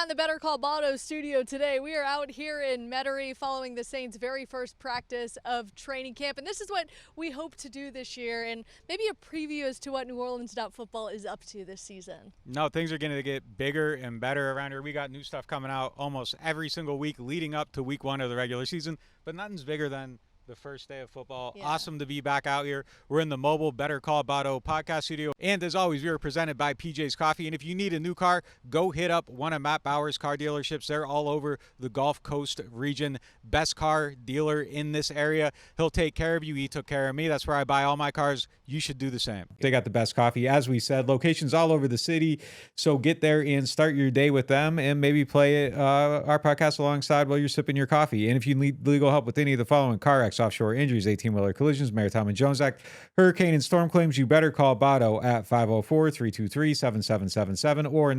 in the Better Call Baldo studio today. We are out here in Metairie following the Saints' very first practice of training camp, and this is what we hope to do this year, and maybe a preview as to what NewOrleans.Football is up to this season. No, things are going to get bigger and better around here. We got new stuff coming out almost every single week leading up to week 1 of the regular season, but nothing's bigger than the first day of football. Yeah. Awesome to be back out here. We're in the mobile Better Call Baldo podcast studio. And as always, we are presented by PJ's Coffee. And if you need a new car, go hit up one of Matt Bauer's car dealerships. They're all over the Gulf Coast region. Best car dealer in this area. He'll take care of you. He took care of me. That's where I buy all my cars. You should do the same. They got the best coffee. As we said, locations all over the city. So get there and start your day with them and maybe play our podcast alongside while you're sipping your coffee. And if you need legal help with any of the following: car accidents, offshore injuries, 18-wheeler collisions, Maritime and Jones Act, hurricane and storm claims, you better call Baldo at 504-323-7777 or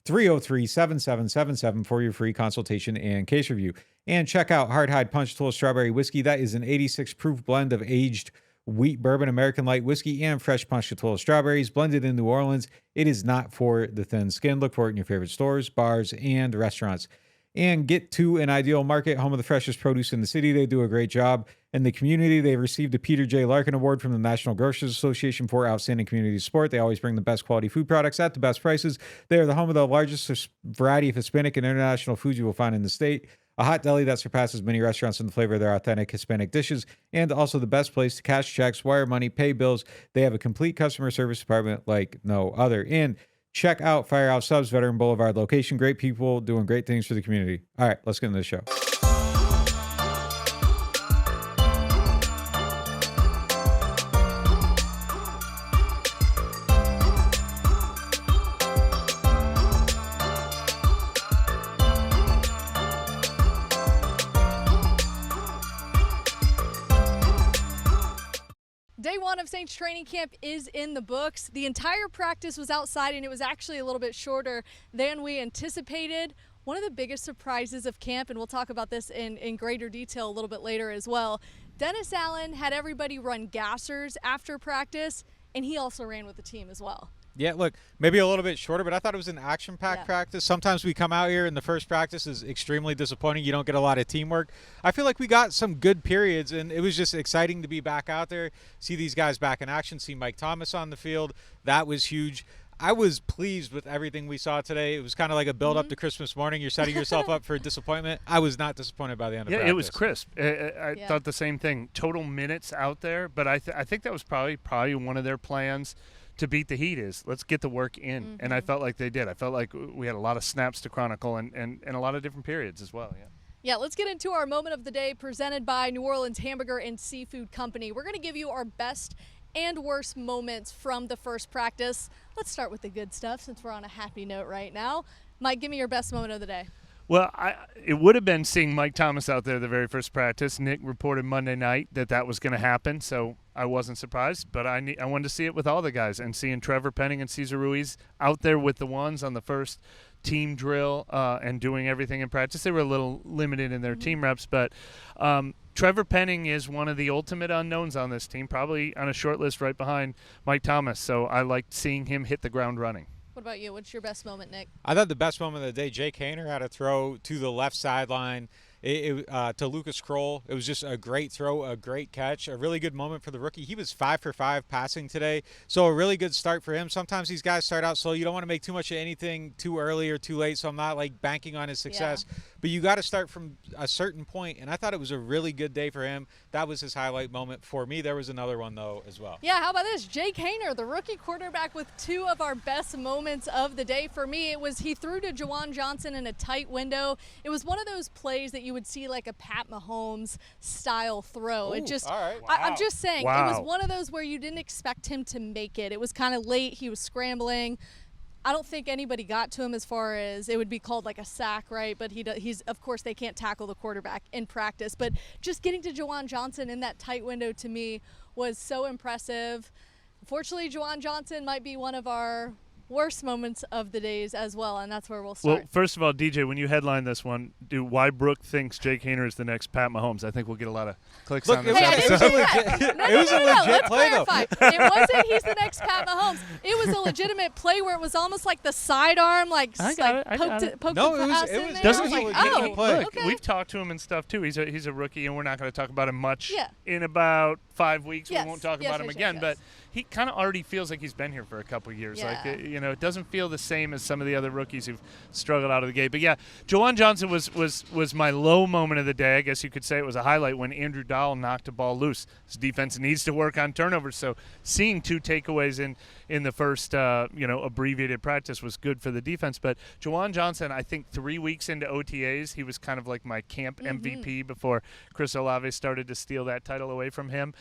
985-303-7777 for your free consultation and case review. And check out Hard Hide Punch Tool Strawberry Whiskey. That is an 86 proof blend of aged wheat bourbon, American light whiskey, and fresh punch tool strawberries blended in New Orleans. It is not for the thin skin. Look for it in your favorite stores, bars, and restaurants. And get to an Ideal Market, home of the freshest produce in the city. They do a great job. In the community, they received a Peter J. Larkin Award from the National Grocers Association for outstanding community support. They always bring the best quality food products at the best prices. They are the home of the largest variety of Hispanic and international foods you will find in the state. A hot deli that surpasses many restaurants in the flavor of their authentic Hispanic dishes, and also the best place to cash checks, wire money, pay bills. They have a complete customer service department like no other. And check out Firehouse Subs, Veteran Boulevard location. Great people doing great things for the community. All right, let's get into the show. Day one of Saints training camp is in the books. The entire practice was outside, and it was actually a little bit shorter than we anticipated. One of the biggest surprises of camp, and we'll talk about this in greater detail a little bit later as well, Dennis Allen had everybody run gassers after practice, and he also ran with the team as well. Yeah, look, maybe a little bit shorter, but I thought it was an action-packed practice. Sometimes we come out here and the first practice is extremely disappointing. You don't get a lot of teamwork. I feel like we got some good periods, and it was just exciting to be back out there, see these guys back in action, see Mike Thomas on the field. That was huge. I was pleased with everything we saw today. It was kind of like a build-up to Christmas morning. You're setting yourself up for disappointment. I was not disappointed by the end of practice. Yeah, it was crisp. I thought the same thing. Total minutes out there, but I think that was probably one of their plans to beat the heat is let's get the work in. And I felt like they did. I felt like we had a lot of snaps to chronicle and a lot of different periods as well. Yeah, let's get into our moment of the day presented by New Orleans Hamburger and Seafood Company. We're going to give you our best and worst moments from the first practice. Let's start with the good stuff since we're on a happy note right now. Mike, give me your best moment of the day. Well, it would have been seeing Mike Thomas out there the very first practice. Nick reported Monday night that was going to happen, so I wasn't surprised. But I wanted to see it with all the guys, and seeing Trevor Penning and Cesar Ruiz out there with the ones on the first team drill and doing everything in practice. They were a little limited in their team reps, but Trevor Penning is one of the ultimate unknowns on this team, probably on a short list right behind Mike Thomas. So I liked seeing him hit the ground running. What about you? What's your best moment, Nick? I thought the best moment of the day, Jake Haener had a throw to the left sideline to Lucas Kroll. It was just a great throw, a great catch, a really good moment for the rookie. He was 5 for 5 passing today, so a really good start for him. Sometimes these guys start out slow. You don't want to make too much of anything too early or too late, so I'm not like banking on his success. Yeah. But you got to start from a certain point, and I thought it was a really good day for him. That was his highlight moment for me. There was another one, though, as well. Yeah, how about this? Jake Haener, the rookie quarterback, with 2 of our best moments of the day. For me, it was he threw to Juwan Johnson in a tight window. It was one of those plays that you would see like a Pat Mahomes style throw. Ooh, it just, all right. wow. I'm just saying, Wow. It was one of those where you didn't expect him to make it. It was kind of late. He was scrambling. I don't think anybody got to him as far as it would be called like a sack, right? But he's of course they can't tackle the quarterback in practice. But just getting to Juwan Johnson in that tight window to me was so impressive. Unfortunately, Juwan Johnson might be one of our worst moments of the days as well, and that's where we'll Well, start. first of all, DJ, when you headline this one, do why Brooke thinks Jake Haener is the next Pat Mahomes. I think we'll get a lot of clicks Look, on it this Hey, I didn't episode. say that. No, It was a legit Let's play, though. clarify. It wasn't he's the next Pat Mahomes. It was a legitimate play where it was almost like the sidearm, like I got it, I poked got it. poked No, the it was- pass it in was- there. Doesn't I was he? like, legitimate oh, play. Look, okay. we've talked to him and stuff too. He's a rookie, and we're not going to talk about him much. Yeah. In about 5 weeks, Yes. we won't talk Yes, about him yes, again. yes, But yes. he kind of already feels like he's been here for a couple years. Yeah. Like it doesn't feel the same as some of the other rookies who've struggled out of the gate. But yeah, Juwan Johnson was my low moment of the day. I guess you could say it was a highlight when Andrew Dahl knocked a ball loose. His defense needs to work on turnovers. So seeing 2 takeaways in the first abbreviated practice was good for the defense. But Juwan Johnson, I think 3 weeks into OTAs, he was kind of like my camp MVP before Chris Olave started to steal that title away from him.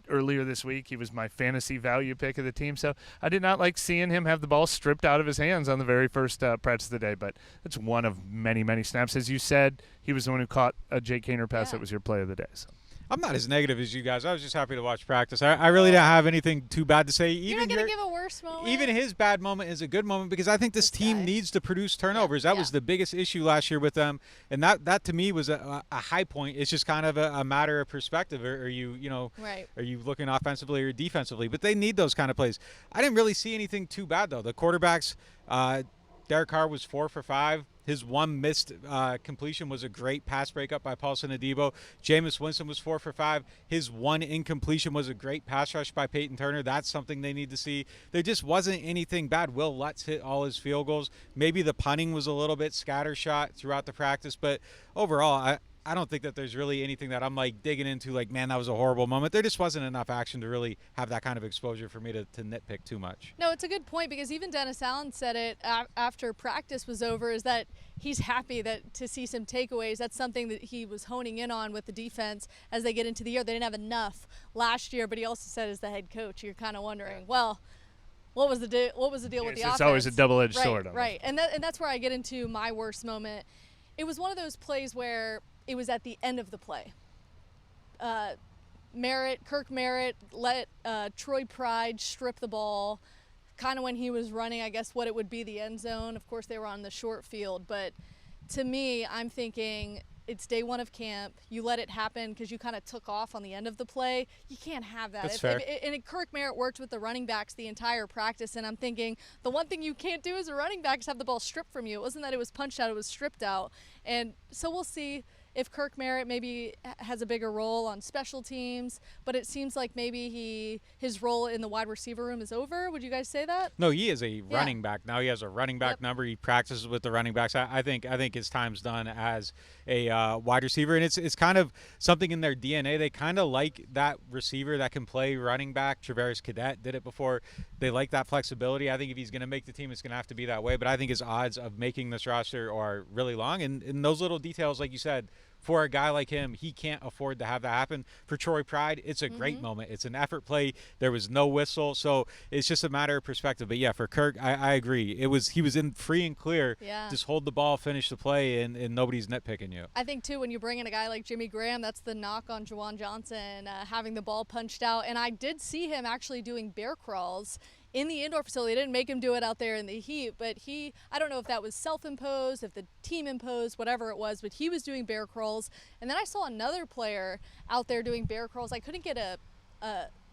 Earlier this week, he was my fantasy value pick of the team. So I did not like seeing him have the ball stripped out of his hands on the very first practice of the day. But it's one of many, many snaps. As you said, he was the one who caught a Jake Haener pass. Yeah. That was your play of the day. So. I'm not as negative as you guys. I was just happy to watch practice. I really didn't have anything too bad to say. You're not going to give a worst moment? Even his bad moment is a good moment because I think this team guy. needs to produce turnovers. That was the biggest issue last year with them, and that to me was a high point. It's just kind of a matter of perspective. Are you Right. are you looking offensively or defensively? But they need those kind of plays. I didn't really see anything too bad though. The quarterbacks, Derek Carr was 4 for 5. His one missed completion was a great pass breakup by Paulson Adebo. Jameis Winston was 4 for 5. His one incompletion was a great pass rush by Peyton Turner. That's something they need to see. There just wasn't anything bad. Will Lutz hit all his field goals. Maybe the punting was a little bit scattershot throughout the practice, but overall, I don't think that there's really anything that I'm like digging into like, man, that was a horrible moment. There just wasn't enough action to really have that kind of exposure for me to nitpick too much. No, it's a good point because even Dennis Allen said it after practice was over, is that he's happy that to see some takeaways. That's something that he was honing in on with the defense as they get into the year. They didn't have enough last year, but he also said as the head coach, you're kind of wondering, well, what was the deal with the offense? It's always a double-edged sword. Right, and that's where I get into my worst moment. It was one of those plays where it was at the end of the play. Kirk Merritt let Troy Pride strip the ball kind of when he was running, I guess, what it would be the end zone. Of course, they were on the short field. But to me, I'm thinking it's day one of camp. You let it happen because you kind of took off on the end of the play. You can't have that. That's fair. And Kirk Merritt worked with the running backs the entire practice, and I'm thinking the one thing you can't do as a running back is have the ball stripped from you. It wasn't that it was punched out, it was stripped out. And so we'll see if Kirk Merritt maybe has a bigger role on special teams, but it seems like maybe his role in the wide receiver room is over. Would you guys say that? No, he is a running back. Now he has a running back Yep. number. He practices with the running backs. I think his time's done as a wide receiver, and it's kind of something in their DNA. They kind of like that receiver that can play running back. Travaris Cadet did it before. They like that flexibility. I think if he's going to make the team, it's going to have to be that way. But I think his odds of making this roster are really long, and those little details, like you said, for a guy like him, he can't afford to have that happen. For Troy Pride, it's a great moment. It's an effort play. There was no whistle, so it's just a matter of perspective. But yeah, for Kirk, I agree. He was in free and clear. Yeah. Just hold the ball, finish the play, and nobody's nitpicking you. I think, too, when you bring in a guy like Jimmy Graham, that's the knock on Juwan Johnson, having the ball punched out. And I did see him actually doing bear crawls in the indoor facility. They didn't make him do it out there in the heat, but I don't know if that was self-imposed, if the team imposed, whatever it was, but he was doing bear crawls. And then I saw another player out there doing bear crawls. I couldn't get a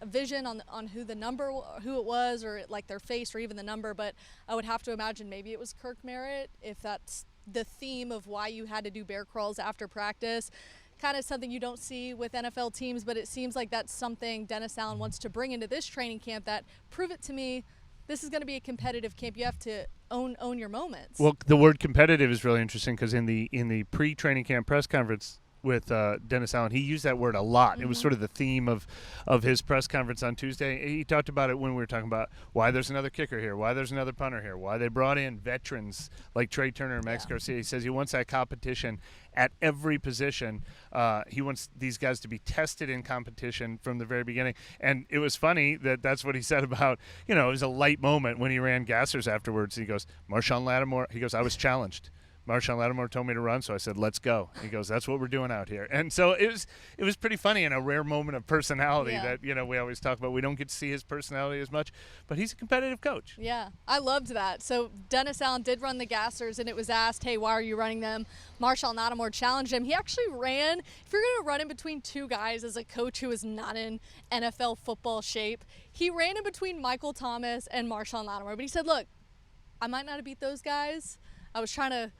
vision on who it was, or like their face, or even the number, but I would have to imagine maybe it was Kirk Merritt, if that's the theme of why you had to do bear crawls after practice. Kind of something you don't see with NFL teams, but it seems like that's something Dennis Allen wants to bring into this training camp, that prove it to me, this is going to be a competitive camp. You have to own your moments. Well, the word competitive is really interesting because in the pre-training camp press conference with Dennis Allen, he used that word a lot. It was sort of the theme of his press conference on Tuesday. He talked about it when we were talking about why there's another kicker here, why there's another punter here, why they brought in veterans like Trey Turner and Max Garcia. He says he wants that competition at every position. He wants these guys to be tested in competition from the very beginning. And it was funny that's what he said about, it was a light moment when he ran gassers afterwards. He goes, Marshawn Lattimore, he goes, I was challenged. Marshawn Lattimore told me to run, so I said, let's go. He goes, that's what we're doing out here. And so it was pretty funny and a rare moment of personality that, we always talk about. We don't get to see his personality as much, but he's a competitive coach. Yeah, I loved that. So Dennis Allen did run the gassers, and it was asked, hey, why are you running them? Marshawn Lattimore challenged him. He actually ran. If you're going to run in between two guys as a coach who is not in NFL football shape, he ran in between Michael Thomas and Marshawn Lattimore. But he said, look, I might not have beat those guys. I was trying to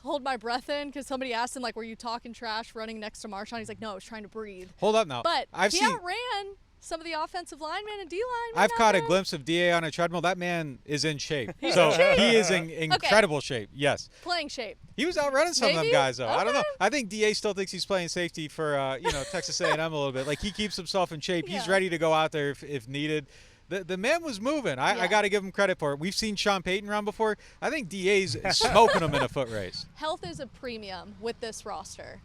hold my breath in because somebody asked him, like, were you talking trash running next to Marshawn? He's like, no, I was trying to breathe. Hold up now. But he outran some of the offensive linemen and D-linemen. I've caught a glimpse of DA on a treadmill. That man is in shape. He is in incredible shape, yes. Playing shape. He was outrunning some of them guys, though. Okay. I don't know. I think DA still thinks he's playing safety for, Texas A&M a little bit. Like, he keeps himself in shape. Yeah. He's ready to go out there if needed. The man was moving. I got to give him credit for it. We've seen Sean Payton run before. I think DA's smoking him in a foot race. Health is a premium with this roster.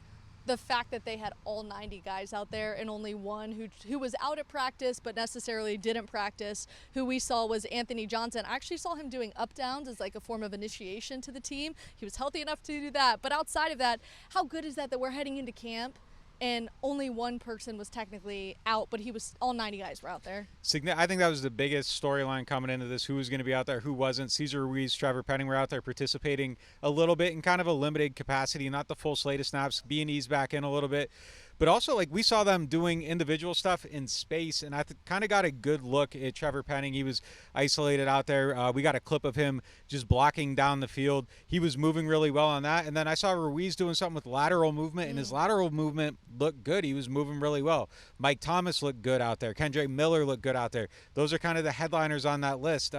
The fact that they had all 90 guys out there and only one who was out at practice but necessarily didn't practice, who we saw was Anthony Johnson. I actually saw him doing up downs as like a form of initiation to the team. He was healthy enough to do that. But outside of that, how good is that we're heading into camp and only one person was technically out, but all 90 guys were out there. I think that was the biggest storyline coming into this. Who was going to be out there, who wasn't. Cesar Ruiz, Trevor Penning were out there participating a little bit in kind of a limited capacity, not the full slate of snaps, being eased back in a little bit. But also, like, we saw them doing individual stuff in space, and I kind of got a good look at Trevor Penning. He was isolated out there. We got a clip of him just blocking down the field. He was moving really well on that. And then I saw Ruiz doing something with lateral movement, and his lateral movement looked good. He was moving really well. Mike Thomas looked good out there. Kendre Miller looked good out there. Those are kind of the headliners on that list.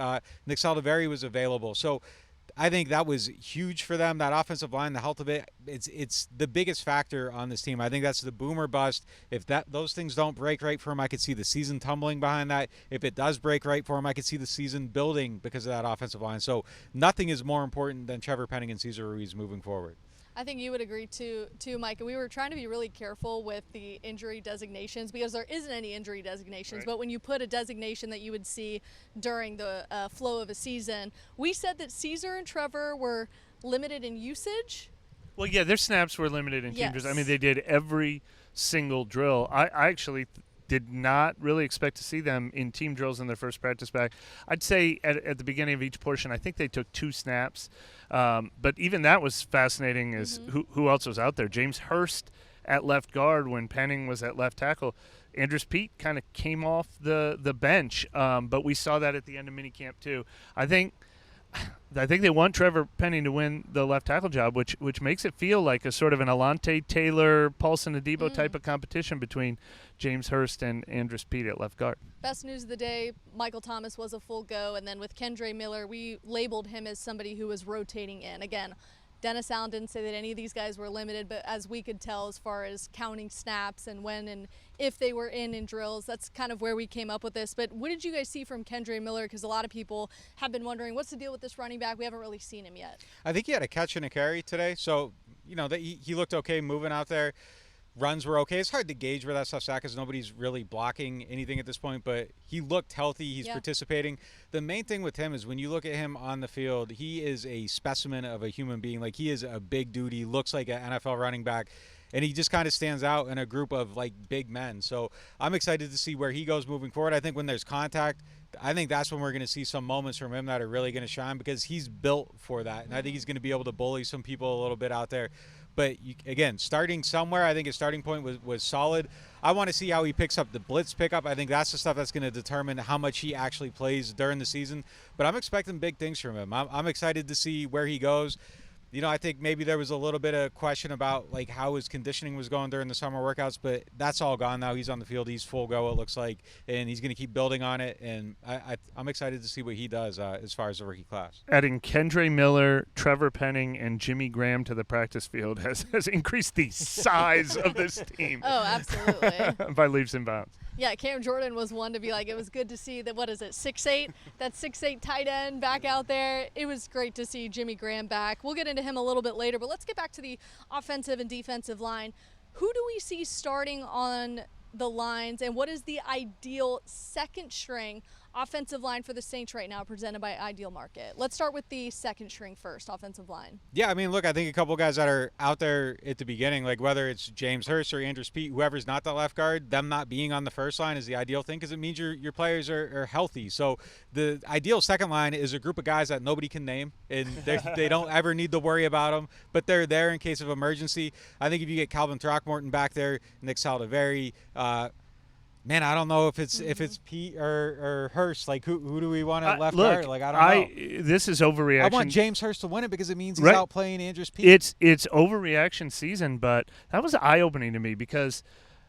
Nick Saldiveri was available. So I think that was huge for them, that offensive line, the health of it. It's the biggest factor on this team. I think that's the boom or bust. If those things don't break right for him, I could see the season tumbling behind that. If it does break right for him, I could see the season building because of that offensive line. So nothing is more important than Trevor Penning and Cesar Ruiz moving forward. I think you would agree too, Mike. And we were trying to be really careful with the injury designations because there isn't any injury designations. Right. But when you put a designation that you would see during the flow of a season, we said that Cesar and Trevor were limited in usage. Well, yeah, their snaps were limited in team drills. I mean, they did every single drill. I actually did not really expect to see them in team drills in their first practice back. I'd say at the beginning of each portion, I think they took 2 snaps. But even that was fascinating as who else was out there. James Hurst at left guard when Penning was at left tackle. Andrus Peat kind of came off the bench, but we saw that at the end of minicamp too. I think they want Trevor Penning to win the left tackle job, which makes it feel like a sort of an Alante Taylor, Paulson Adebo type of competition between James Hurst and Andrus Peat at left guard. Best news of the day, Michael Thomas was a full go, and then with Kendre Miller, we labeled him as somebody who was rotating in. Again, Dennis Allen didn't say that any of these guys were limited, but as we could tell as far as counting snaps and when and if they were in drills, that's kind of where we came up with this. But what did you guys see from Kendre Miller? Because a lot of people have been wondering, what's the deal with this running back? We haven't really seen him yet. I think he had a catch and a carry today, so he looked okay moving out there. Runs were okay. It's hard to gauge where that stuff's at because nobody's really blocking anything at this point, but he looked healthy. He's participating. The main thing with him is when you look at him on the field, he is a specimen of a human being. Like, he is a big dude. He looks like an NFL running back, and he just kind of stands out in a group of, like, big men. So I'm excited to see where he goes moving forward. I think when there's contact, I think that's when we're going to see some moments from him that are really going to shine because he's built for that, and I think he's going to be able to bully some people a little bit out there. But, again, starting somewhere, I think his starting point was solid. I want to see how he picks up the blitz pickup. I think that's the stuff that's going to determine how much he actually plays during the season. But I'm expecting big things from him. I'm excited to see where he goes. I think maybe there was a little bit of question about, like, how his conditioning was going during the summer workouts, but that's all gone now. He's on the field. He's full go, it looks like, and he's going to keep building on it. And I'm excited to see what he does as far as the rookie class. Adding Kendre Miller, Trevor Penning, and Jimmy Graham to the practice field has increased the size of this team. Oh, absolutely. By leaps and bounds. Yeah, Cam Jordan was one to be like, it was good to see that, 6'8", that 6'8" tight end back out there. It was great to see Jimmy Graham back. We'll get into him a little bit later, but let's get back to the offensive and defensive line. Who do we see starting on the lines, and what is the ideal second string offensive line for the Saints right now presented by Ideal Market. Let's start with the second string first, offensive line. Yeah, I mean, look, I think a couple guys that are out there at the beginning, like whether it's James Hurst or Andrews Pete, whoever's not the left guard, them not being on the first line is the ideal thing because it means your players are healthy. So the ideal second line is a group of guys that nobody can name, and they don't ever need to worry about them, but they're there in case of emergency. I think if you get Calvin Throckmorton back there, Nick Saldiveri, man, I don't know if it's Pete or Hurst. Like, who do we want at left guard? Like, I don't know. This is overreaction. I want James Hurst to win it because it means he's out playing Andrews Pete. It's overreaction season, but that was eye-opening to me because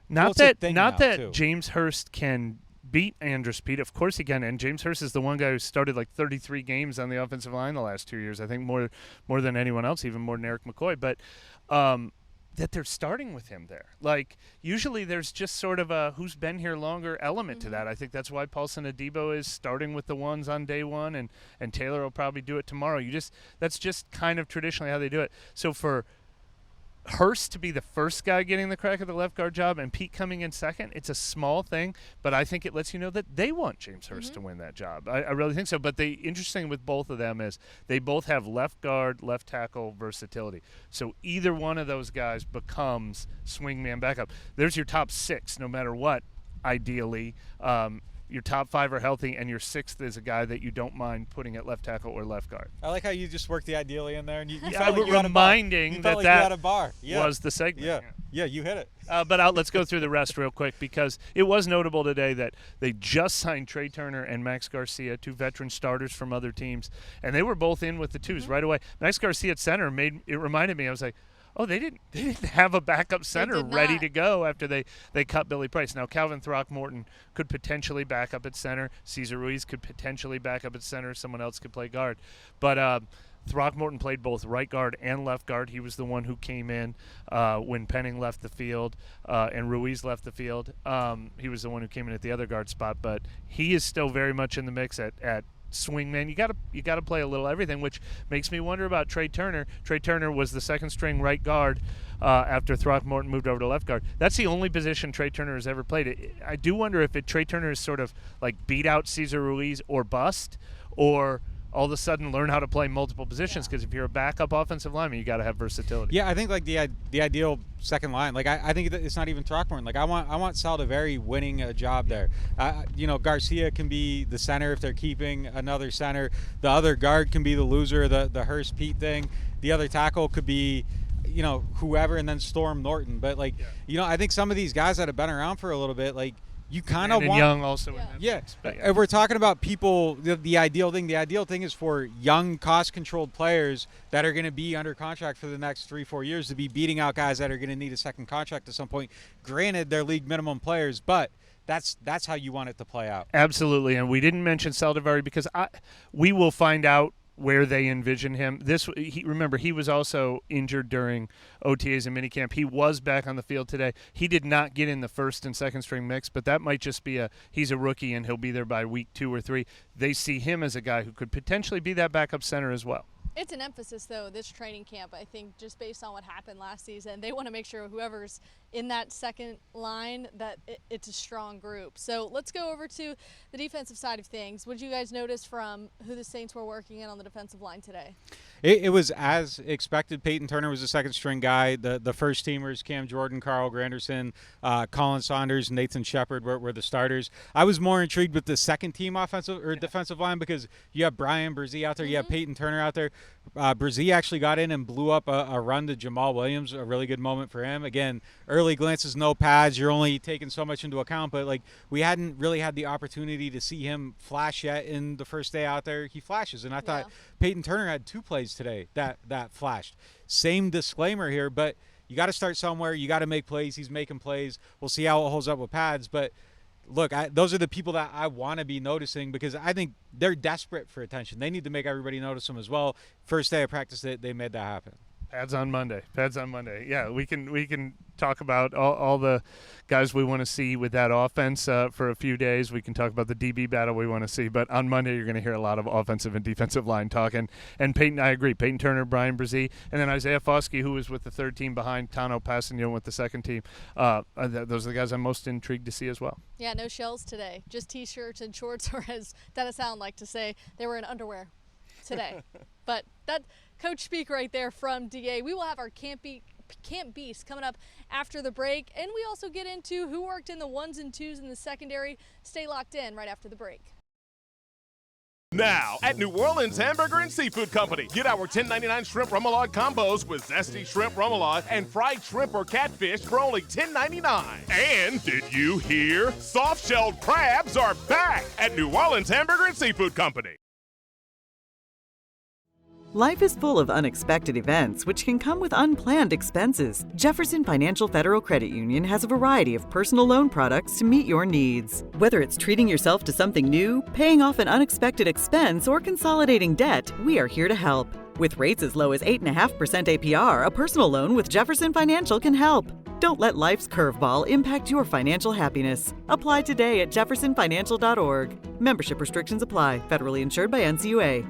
not that James Hurst can beat Andrews Pete. Of course he can, and James Hurst is the one guy who started like 33 games on the offensive line the last 2 years. I think more than anyone else, even more than Eric McCoy. But that they're starting with him there. Like, usually there's just sort of a who's been here longer element to that. I think that's why Paulson Adebo is starting with the ones on day one, and Taylor will probably do it tomorrow. That's just kind of traditionally how they do it. So for Hurst to be the first guy getting the crack at the left guard job and Pete coming in second, it's a small thing, but I think it lets you know that they want James Hurst to win that job. I really think so. But the interesting with both of them is they both have left guard, left tackle versatility. So either one of those guys becomes swingman backup. There's your top six, no matter what, ideally. Your top five are healthy, and your sixth is a guy that you don't mind putting at left tackle or left guard. I like how you just worked the ideally in there, and you felt like you reminding that that yeah. was the segment. Yeah, you hit it. But let's go through the rest real quick because it was notable today that they just signed Trey Turner and Max Garcia, two veteran starters from other teams, and they were both in with the twos right away. Max Garcia at center reminded me. I was like, oh, they didn't have a backup center ready to go after they cut Billy Price. Now, Calvin Throckmorton could potentially back up at center. Cesar Ruiz could potentially back up at center. Someone else could play guard. But Throckmorton played both right guard and left guard. He was the one who came in when Penning left the field and Ruiz left the field. He was the one who came in at the other guard spot. But he is still very much in the mix at swingman. You got to play a little everything, which makes me wonder about Trey Turner. Trey Turner was the second string right guard after Throckmorton moved over to left guard. That's the only position Trey Turner has ever played. I do wonder if Trey Turner is sort of like beat out Cesar Ruiz or bust, or all of a sudden learn how to play multiple positions, because if you're a backup offensive lineman, you got to have versatility. Yeah, I think like the ideal second line, like I think it's not even Throckmorton. Like I want Saldiveri winning a job there. Garcia can be the center if they're keeping another center. The other guard can be the loser, the Hurst Pete thing. The other tackle could be whoever, and then Storm Norton. But I think some of these guys that have been around for a little bit, like, you kind of want Young also. If we're talking about people, the ideal thing is for young, cost-controlled players that are going to be under contract for the next 3-4 years to be beating out guys that are going to need a second contract at some point. Granted, they're league minimum players, but that's how you want it to play out. Absolutely, and we didn't mention Saldiveri because we will find out where they envision him. Remember, he was also injured during OTAs and minicamp. He was back on the field today. He did not get in the first and second string mix, but that might just be he's a rookie and he'll be there by week 2 or 3. They see him as a guy who could potentially be that backup center as well. It's an emphasis, though, this training camp, I think, just based on what happened last season. They want to make sure whoever's in that second line that it's a strong group. So let's go over to the defensive side of things. What did you guys notice from who the Saints were working in on the defensive line today? It was as expected. Peyton Turner was the second string guy. The first teamers, Cam Jordan, Carl Granderson, Colin Saunders, Nathan Shepard were the starters. I was more intrigued with the second team defensive line because you have Brian Brzee out there, you have Peyton Turner out there. Brzee actually got in and blew up a run to Jamal Williams, a really good moment for him. Again, early glances, no pads, you're only taking so much into account, but we hadn't really had the opportunity to see him flash yet in the first day out there. He flashes, and I thought Peyton Turner had 2 plays today that flashed. Same disclaimer here, but you got to start somewhere. You got to make plays. He's making plays. We'll see how it holds up with pads, but look, those are the people that I want to be noticing because I think they're desperate for attention. They need to make everybody notice them as well. First day of practice, they made that happen. Pads on Monday. Yeah, we can talk about all the guys we want to see with that offense for a few days. We can talk about the DB battle we want to see. But on Monday, you're going to hear a lot of offensive and defensive line talk. And Peyton, I agree. Peyton Turner, Brian Brzee, and then Isaiah Foskey, who was with the third team behind Tano Passignon with the second team. Those are the guys I'm most intrigued to see as well. Yeah, no shells today. Just T-shirts and shorts, or as Dennis Allen liked to say, they were in underwear today. But that coach speak right there from DA. We will have our Camp Beast coming up after the break, and we also get into who worked in the 1s and 2s in the secondary. Stay locked in right after the break. Now, at New Orleans Hamburger and Seafood Company, get our $10.99 shrimp remoulade combos with zesty shrimp remoulade and fried shrimp or catfish for only $10.99. And did you hear? Soft-shelled crabs are back at New Orleans Hamburger and Seafood Company. Life is full of unexpected events, which can come with unplanned expenses. Jefferson Financial Federal Credit Union has a variety of personal loan products to meet your needs. Whether it's treating yourself to something new, paying off an unexpected expense, or consolidating debt, we are here to help. With rates as low as 8.5% APR, a personal loan with Jefferson Financial can help. Don't let life's curveball impact your financial happiness. Apply today at jeffersonfinancial.org. Membership restrictions apply. Federally insured by NCUA.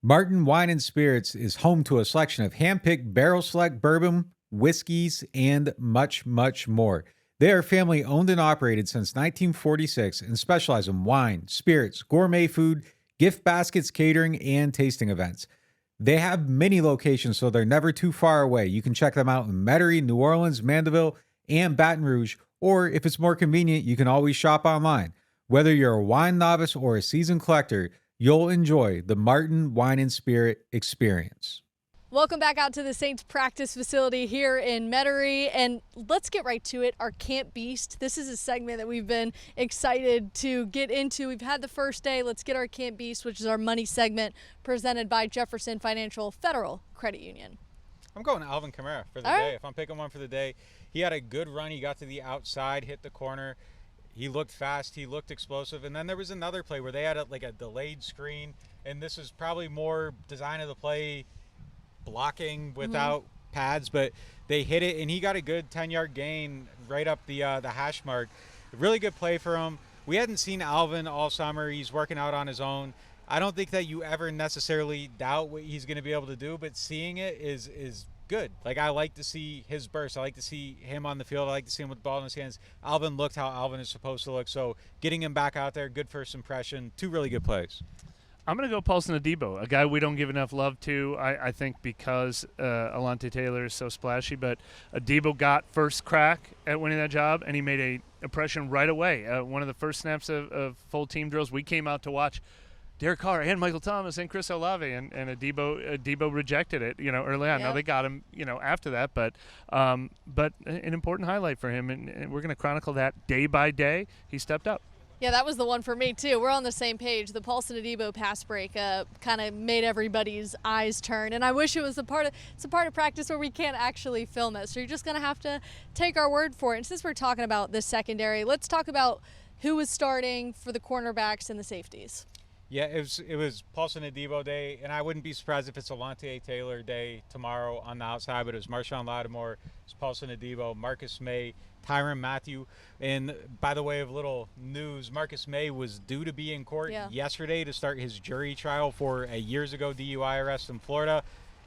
Martin Wine and Spirits is home to a selection of hand-picked barrel select bourbon, whiskeys, and much, much more. They are family owned and operated since 1946 and specialize in wine, spirits, gourmet food, gift baskets, catering, and tasting events. They have many locations, so they're never too far away. You can check them out in Metairie, New Orleans, Mandeville, and Baton Rouge, or if it's more convenient, you can always shop online. Whether you're a wine novice or a seasoned collector, you'll enjoy the Martin Wine and Spirit experience. Welcome back out to the Saints practice facility here in Metairie, and let's get right to it. Our Camp Beast. This is a segment that we've been excited to get into. We've had the first day. Let's get our Camp Beast, which is our money segment presented by Jefferson Financial Federal Credit Union. I'm going Alvin Kamara for the day. If I'm picking one for the day, he had a good run. He got to the outside, hit the corner. He looked fast, he looked explosive, and then there was another play where they had a delayed screen, and this is probably more design of the play, blocking without pads, but they hit it, and he got a good 10-yard gain right up the hash mark. Really good play for him. We hadn't seen Alvin all summer. He's working out on his own. I don't think that you ever necessarily doubt what he's going to be able to do, but seeing it is good. Like, I like to see his burst. I like to see him on the field. I like to see him with the ball in his hands. Alvin looked how Alvin is supposed to look. So getting him back out there, good first impression. Two really good plays. I'm going to go Paulson Adebo, a guy we don't give enough love to, I think, because Alontae Taylor is so splashy. But Adebo got first crack at winning that job, and he made an impression right away. One of the first snaps of full team drills, we came out to watch Derek Carr and Michael Thomas and Chris Olave, and Adebo rejected it, early on. Yeah. Now they got him, after that, but an important highlight for him, and we're going to chronicle that day by day. He stepped up. Yeah, that was the one for me, too. We're on the same page. The Paulson Adebo pass break kind of made everybody's eyes turn. And I wish it was a part of practice where we can't actually film it. So you're just going to have to take our word for it. And since we're talking about the secondary, let's talk about who was starting for the cornerbacks and the safeties. Yeah, it was Paulson Adebo day, and I wouldn't be surprised if it's Alontae Taylor day tomorrow on the outside, but it was Marshawn Lattimore, it's Paulson Adebo, Marcus May, Tyrann Mathieu. And by the way of little news, Marcus May was due to be in court yesterday to start his jury trial for a years ago DUI arrest in Florida.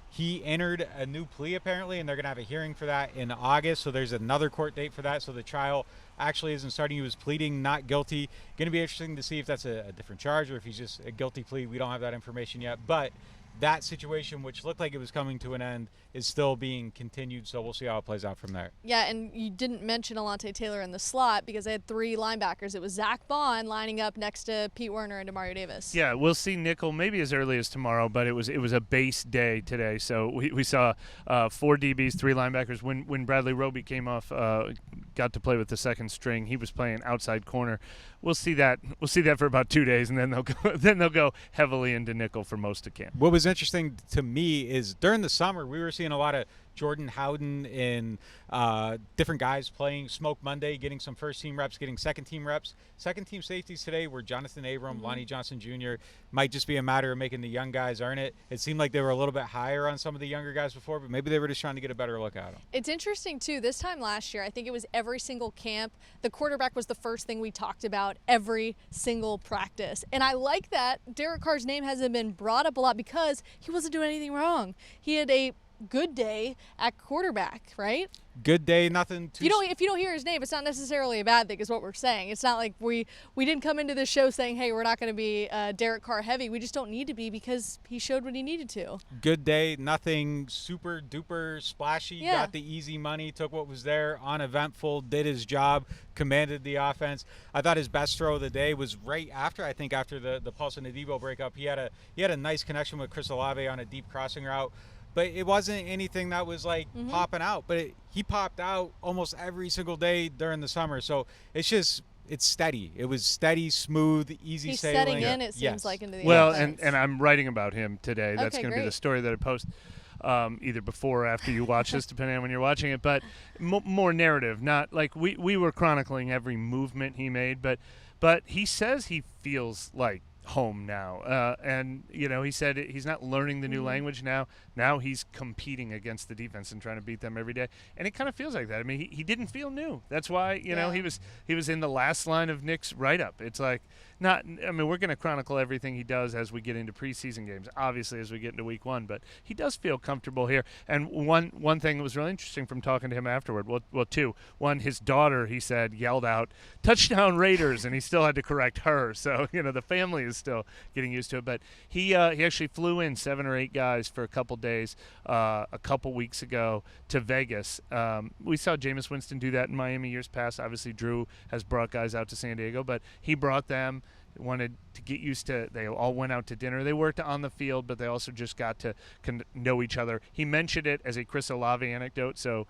He entered a new plea apparently, and they're going to have a hearing for that in August, so there's another court date for that, so the trial actually isn't starting. He was pleading not guilty. Going to be interesting to see if that's a different charge or if he's just a guilty plea. We don't have that information yet, but that situation, which looked like it was coming to an end, is still being continued, so we'll see how it plays out from there. Yeah, and you didn't mention Alontae Taylor in the slot because they had three linebackers. It was Zach Bond lining up next to Pete Werner and Demario Davis. Yeah, we'll see nickel maybe as early as tomorrow, but it was a base day today. So we saw 4 DBs, 3 linebackers. When Bradley Roby came off, got to play with the second string, he was playing outside corner. We'll see that for about 2 days, and then they'll go heavily into nickel for most of camp. What was interesting to me is during the summer we were seeing a lot of Jordan Howden and different guys playing Smoke Monday, getting some first-team reps, getting second-team reps. Second-team safeties today were Jonathan Abram, Lonnie Johnson Jr. Might just be a matter of making the young guys earn it. It seemed like they were a little bit higher on some of the younger guys before, but maybe they were just trying to get a better look at them. It's interesting, too. This time last year, I think it was every single camp, the quarterback was the first thing we talked about every single practice. And I like that Derek Carr's name hasn't been brought up a lot because he wasn't doing anything wrong. He had a good day at quarterback, right? Good day, nothing too... If you don't hear his name, it's not necessarily a bad thing, is what we're saying. It's not like we didn't come into this show saying, hey, we're not going to be Derek Carr heavy. We just don't need to be because he showed what he needed to. Good day, nothing super duper splashy. Yeah. Got the easy money, took what was there, uneventful, did his job, commanded the offense. I thought his best throw of the day was right after, after the Paulson and Debo breakup. He had a nice connection with Chris Olave on a deep crossing route. But it wasn't anything that was like popping out. But he popped out almost every single day during the summer. So it's steady. It was steady, smooth, easy He's sailing. setting in, it seems like, into the Well, offense. and I'm writing about him today. That's Okay, going to be the great. story that I post either before or after you watch this, depending on when you're watching it. But more narrative, not like we were chronicling every movement he made. But he says he feels like home now, and he said he not learning the new language now he's competing against the defense and trying to beat them every day, and it kind of feels like that. I mean, he didn't feel new. That's why he was in the last line of Nick's write-up. It's like we're going to chronicle everything he does as we get into preseason games, obviously, as we get into week 1, but he does feel comfortable here. And one thing that was really interesting from talking to him afterward, well, two. One, his daughter, he said, yelled out, "Touchdown Raiders," and he still had to correct her. So, the family is still getting used to it. But he actually flew in 7 or 8 guys for a couple days a couple weeks ago to Vegas. We saw Jameis Winston do that in Miami years past. Obviously, Drew has brought guys out to San Diego, but he brought them. Wanted to get used to. They all went out to dinner. They worked on the field, but they also just got to know each other. He mentioned it as a Chris Olave anecdote, so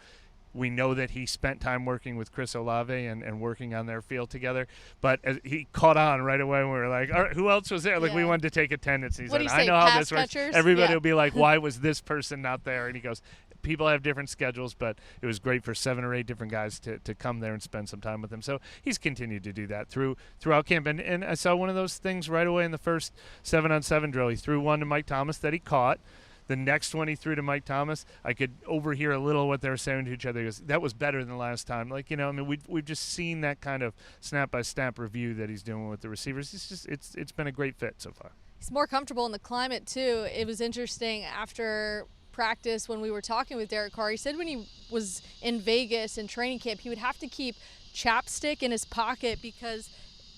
we know that he spent time working with Chris Olave and working on their field together. But he caught on right away when we were like, all right, who else was there? Like, we wanted to take attendance. He said, I know how this works. Everybody will be like, why was this person not there? And he goes, people have different schedules, but it was great for 7 or 8 different guys to come there and spend some time with him. So he's continued to do that throughout camp. And I saw one of those things right away in the first 7-on-7 drill. He threw one to Mike Thomas that he caught. The next one he threw to Mike Thomas, I could overhear a little what they were saying to each other. He goes, that was better than last time. Like, we've just seen that kind of snap-by-snap review that he's doing with the receivers. It's been a great fit so far. He's more comfortable in the climate, too. It was interesting after practice when we were talking with Derek Carr. He said when he was in Vegas in training camp, he would have to keep chapstick in his pocket because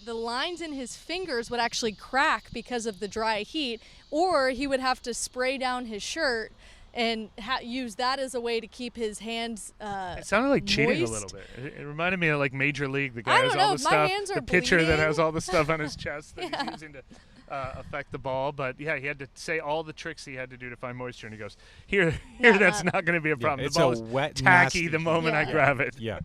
the lines in his fingers would actually crack because of the dry heat, or he would have to spray down his shirt and use that as a way to keep his hands it sounded like cheating moist. a little bit. It reminded me of like Major League. The guy I has don't all know, the my stuff. hands are The pitcher that bleeding. has all the stuff on his chest that he's using to affect the ball. But yeah, he had to say all the tricks he had to do to find moisture, and he goes, "Here, that's not going to be a problem. It's the ball a is wet, tacky nasty the moment I grab it." Yeah.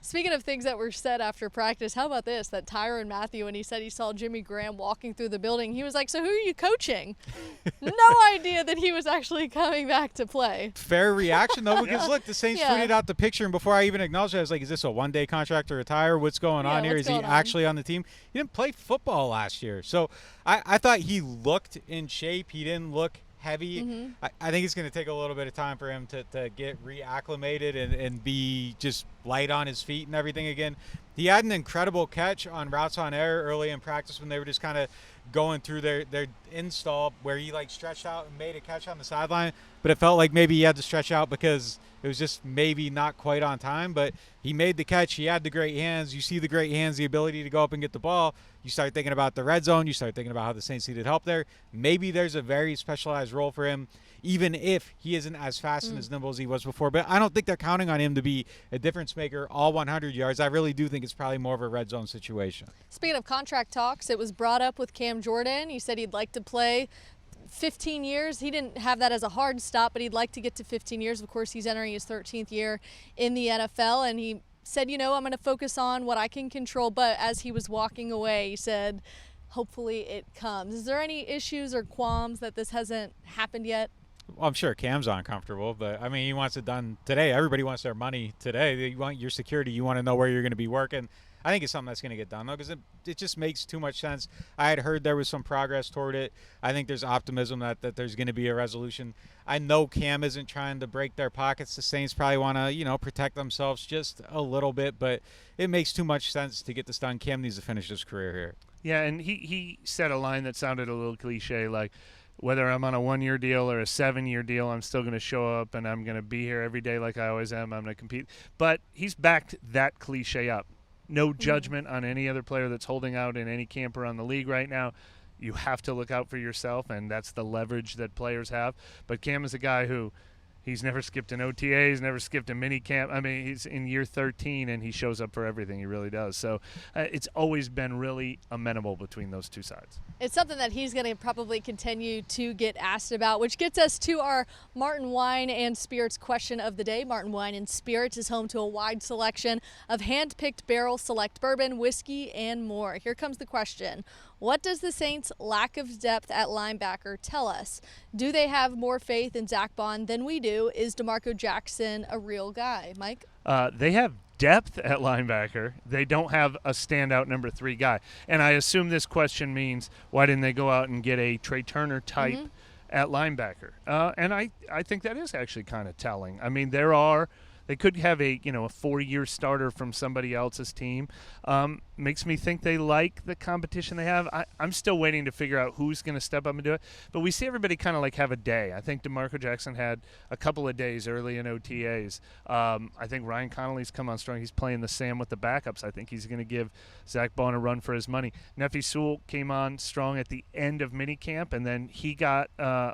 Speaking of things that were said after practice, how about this? That Tyrann Mathieu, when he said he saw Jimmy Graham walking through the building, he was like, so who are you coaching? No idea that he was actually coming back to play. Fair reaction, though, because look, the Saints tweeted out the picture, and before I even acknowledged it, I was like, is this a one-day contract to retire? What's going on here? Is he actually on the team? He didn't play football last year. So I thought he looked in shape. He didn't look heavy. I think it's going to take a little bit of time for him to get reacclimated and be just light on his feet and everything again. He had an incredible catch on routes on air early in practice when they were just kind of going through their install where he like stretched out and made a catch on the sideline, but it felt like maybe he had to stretch out because it was just maybe not quite on time, but he made the catch. He had the great hands. You see the great hands, the ability to go up and get the ball. You start thinking about the red zone. You start thinking about how the Saints needed help there. Maybe there's a very specialized role for him, even if he isn't as fast and as nimble as he was before. But I don't think they're counting on him to be a difference maker all 100 yards. I really do think it's probably more of a red zone situation. Speaking of contract talks, it was brought up with Cam Jordan. He said he'd like to play 15 years. He didn't have that as a hard stop, but he'd like to get to 15 years. Of course, he's entering his 13th year in the NFL, and he said, I'm going to focus on what I can control. But as he was walking away, he said, hopefully it comes. Is there any issues or qualms that this hasn't happened yet? Well, I'm sure Cam's uncomfortable, but I mean, he wants it done today. Everybody wants their money today. You want your security. You want to know where you're going to be working. I think it's something that's going to get done, though, because it just makes too much sense. I had heard there was some progress toward it. I think there's optimism that there's going to be a resolution. I know Cam isn't trying to break their pockets. The Saints probably want to, protect themselves just a little bit, but it makes too much sense to get this done. Cam needs to finish his career here. Yeah, and he said a line that sounded a little cliche, like, whether I'm on a 1-year deal or a 7-year deal, I'm still going to show up and I'm going to be here every day like I always am. I'm going to compete. But he's backed that cliche up. No judgment on any other player that's holding out in any camp around the league right now. You have to look out for yourself, and that's the leverage that players have. But Cam is a guy who he's never skipped an OTA. He's never skipped a mini camp. I mean, he's in year 13, and he shows up for everything. He really does. So it's always been really amenable between those two sides. It's something that he's going to probably continue to get asked about, which gets us to our Martin Wine and Spirits question of the day. Martin Wine and Spirits is home to a wide selection of hand-picked barrel select bourbon, whiskey, and more. Here comes the question. What does the Saints' lack of depth at linebacker tell us? Do they have more faith in Zach Bond than we do? Is DeMarco Jackson a real guy? Mike? They have depth at linebacker. They don't have a standout number 3 guy. And I assume this question means why didn't they go out and get a Trey Turner type at linebacker? And I think that is actually kind of telling. I mean, they could have a 4-year starter from somebody else's team. Makes me think they like the competition they have. I'm still waiting to figure out who's going to step up and do it. But we see everybody kind of like have a day. I think DeMarco Jackson had a couple of days early in OTAs. I think Ryan Connolly's come on strong. He's playing the Sam with the backups. I think he's going to give Zach Bond a run for his money. Nefi Sewell came on strong at the end of minicamp, and then he got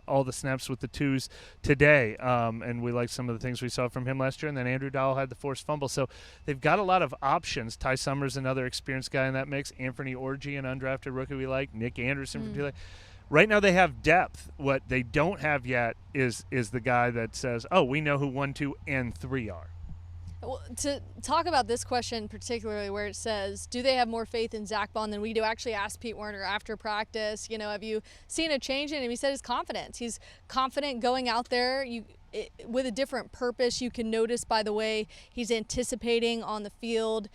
all the snaps with the 2s today. And we like some of the things we saw from him last year. And then Andrew Dowell had the forced fumble. So they've got a lot of options. Ty Summers, another experienced guy in that mix. Anthony Orji, an undrafted rookie we like. Nick Anderson from Chile. Right now they have depth. What they don't have yet is the guy that says, oh, we know who 1, 2, and 3 are. Well, to talk about this question particularly, where it says, do they have more faith in Zach Bond than we do? Actually asked Pete Werner after practice, have you seen a change in him? He said his confidence. He's confident going out there with a different purpose. You can notice by the way he's anticipating on the field.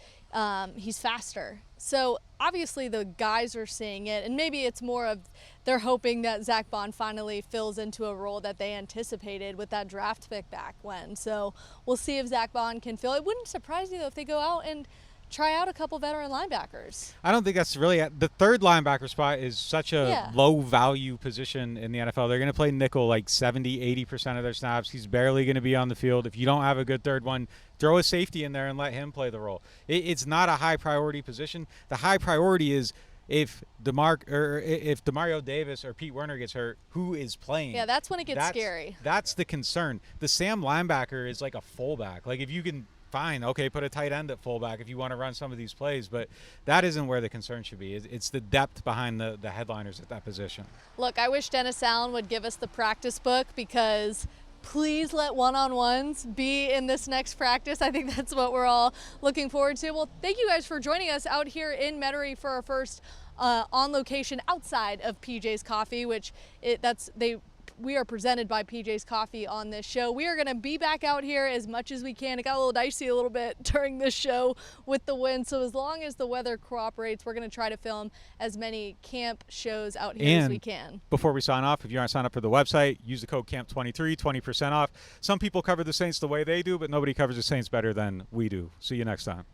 He's faster. So obviously the guys are seeing it, and maybe it's more of they're hoping that Zach Bond finally fills into a role that they anticipated with that draft pick back when. So we'll see if Zach Bond can fill. It wouldn't surprise me though if they go out and try out a couple veteran linebackers. I don't think that's really the third linebacker spot is such a low value position in the NFL. They're going to play nickel like 70-80% of their snaps. He's barely going to be on the field. If you don't have a good third one, throw a safety in there and let him play the role. It's not a high priority position. The high priority is if Demario Davis or Pete Werner gets hurt, who is playing? Yeah, that's when it gets scary. That's the concern. The Sam linebacker is like a fullback. Like if you can fine, okay, put a tight end at fullback if you want to run some of these plays, but that isn't where the concern should be. It's the depth behind the headliners at that position. Look, I wish Dennis Allen would give us the practice book, because please let one-on-ones be in this next practice. I think that's what we're all looking forward to. Well, thank you guys for joining us out here in Metairie for our first on location outside of PJ's Coffee, we are presented by PJ's Coffee on this show. We are going to be back out here as much as we can. It got a little dicey a little bit during this show with the wind, so as long as the weather cooperates, we're going to try to film as many camp shows out here as we can. Before we sign off, if you aren't signed up for the website, use the code CAMP23, 20% off. Some people cover the Saints the way they do, but nobody covers the Saints better than we do. See you next time.